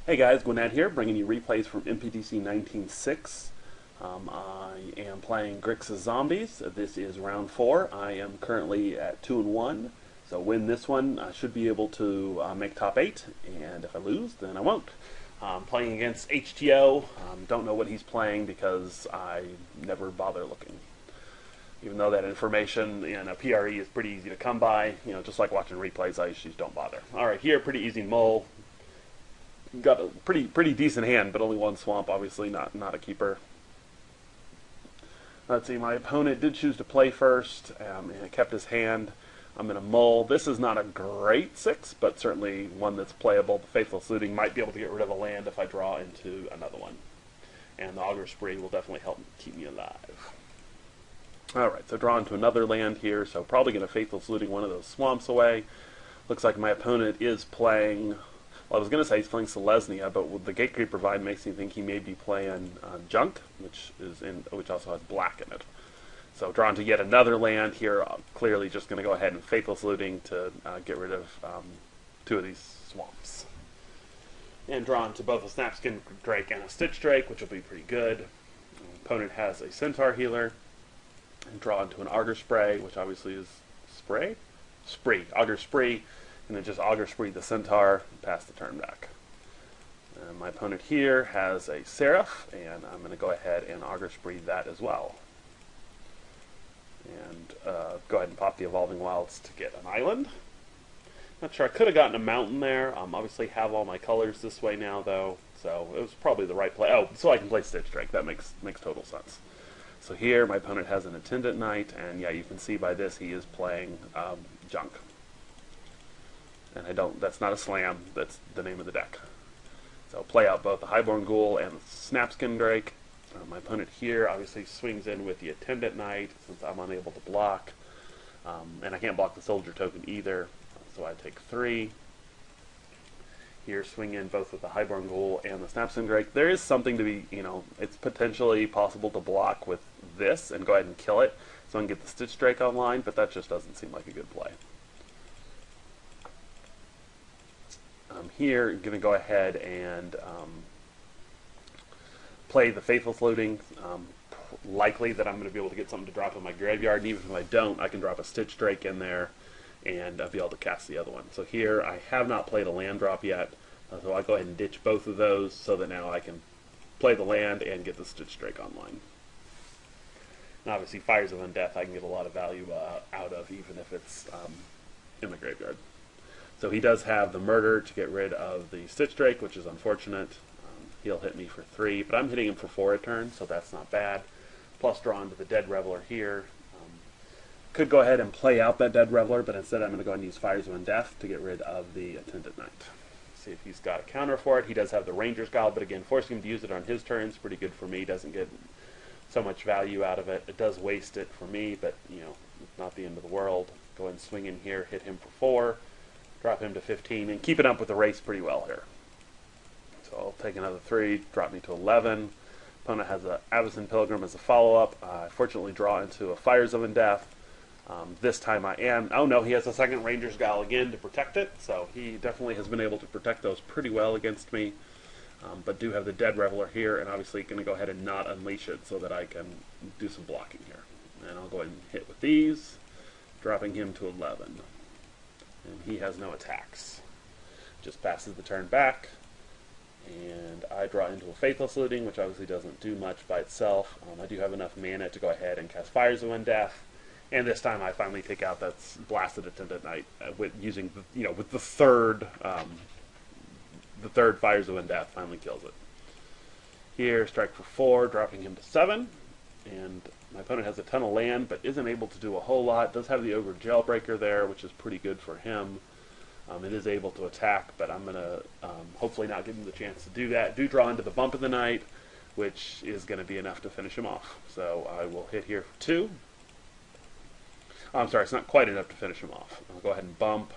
Hey guys, gwyned here, bringing you replays from MPDC 19.6. I am playing Grixis Zombies. This is round 4. I am currently at 2-1, so win this one. I should be able to make top 8, and if I lose, then I won't. Playing against HTO. Don't know what he's playing because I never bother looking. Even though that information in a PRE is pretty easy to come by, just like watching replays, I usually don't bother. Alright, here, pretty easy mull. Got a pretty decent hand, but only one swamp, obviously not a keeper. Let's see, my opponent did choose to play first, and kept his hand. I'm in a mull. This is not a great 6, but certainly one that's playable. The Faithless Looting might be able to get rid of a land if I draw into another one. And the Augur Spree will definitely help keep me alive. Alright, so draw into another land here, so probably going to Faithless Looting one of those swamps away. Looks like my opponent is playing... Well, I was going to say he's playing Selesnya, but with the Gatecreeper Vine makes me think he may be playing Junk, which also has black in it. So drawn to yet another land here, clearly just going to go ahead and Faithless Looting to get rid of 2 of these swamps. And drawn to both a Snapskin Drake and a Stitch Drake, which will be pretty good. Opponent has a Centaur Healer. And drawn to an Augur Spray, which obviously is Augur Spree. And then just Augur Spree the Centaur, and pass the turn back. And my opponent here has a Seraph, and I'm going to go ahead and Augur Spree that as well. And go ahead and pop the Evolving Wilds to get an island. Not sure, I could have gotten a mountain there. Obviously have all my colors this way now, though, so it was probably the right play. Oh, so I can play Stitch Drake. That makes total sense. So here, my opponent has an Attendant Knight, and yeah, you can see by this he is playing Junk. And that's not a slam, that's the name of the deck. So play out both the Highborn Ghoul and the Snapskin Drake. My opponent here obviously swings in with the Attendant Knight, since I'm unable to block. And I can't block the Soldier token either, so I take 3. Here, swing in both with the Highborn Ghoul and the Snapskin Drake. There is something to be, it's potentially possible to block with this and go ahead and kill it, so I can get the Stitch Drake online, but that just doesn't seem like a good play. Here, I'm going to go ahead and play the Faithless Looting. Likely that I'm going to be able to get something to drop in my graveyard, and even if I don't, I can drop a Stitch Drake in there and be able to cast the other one. So here, I have not played a land drop yet, so I'll go ahead and ditch both of those so that now I can play the land and get the Stitch Drake online. And obviously, Fires of Undeath I can get a lot of value out of, even if it's in the graveyard. So he does have the Murder to get rid of the Stitch Drake, which is unfortunate. He'll hit me for 3, but I'm hitting him for 4 a turn, so that's not bad. Plus drawn to the Dead Reveler here. Could go ahead and play out that Dead Reveler, but instead I'm going to go ahead and use Fires of Undeath to get rid of the Attendant Knight. See if he's got a counter for it. He does have the Ranger's Guile, but again, forcing him to use it on his turn is pretty good for me. Doesn't get so much value out of it. It does waste it for me, but it's not the end of the world. Go ahead and swing in here, hit him for 4. Drop him to 15, and keep it up with the race pretty well here. So I'll take another 3, drop me to 11. Opponent has an Avacyn Pilgrim as a follow-up. I fortunately draw into a Fires of Undeath. This time I am... Oh no, he has a second Ranger's Guile again to protect it, so he definitely has been able to protect those pretty well against me. But do have the Dead Reveler here, and obviously going to go ahead and not unleash it so that I can do some blocking here. And I'll go ahead and hit with these, dropping him to 11. And he has no attacks. Just passes the turn back. And I draw into a Faithless Looting, which obviously doesn't do much by itself. I do have enough mana to go ahead and cast Fires of Undeath. And this time I finally take out that Blasted Attendant Knight with using, with the third Fires of Undeath finally kills it. Here, strike for 4, dropping him to 7. And my opponent has a ton of land, but isn't able to do a whole lot. Does have the Ogre Jailbreaker there, which is pretty good for him. It is able to attack, but I'm going to hopefully not give him the chance to do that. Do draw into the Bump of the Night, which is going to be enough to finish him off. So I will hit here for 2. I'm sorry, it's not quite enough to finish him off. I'll go ahead and bump.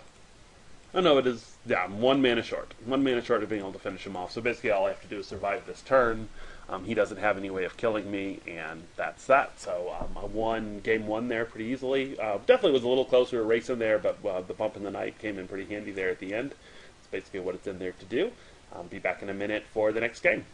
Oh no, it is, yeah, I'm 1 mana short. 1 mana short of being able to finish him off. So basically all I have to do is survive this turn. He doesn't have any way of killing me, and that's that. So I won game 1 there pretty easily. Definitely was a little closer to racing there, but the Bump in the Night came in pretty handy there at the end. It's basically what it's in there to do. Be back in a minute for the next game.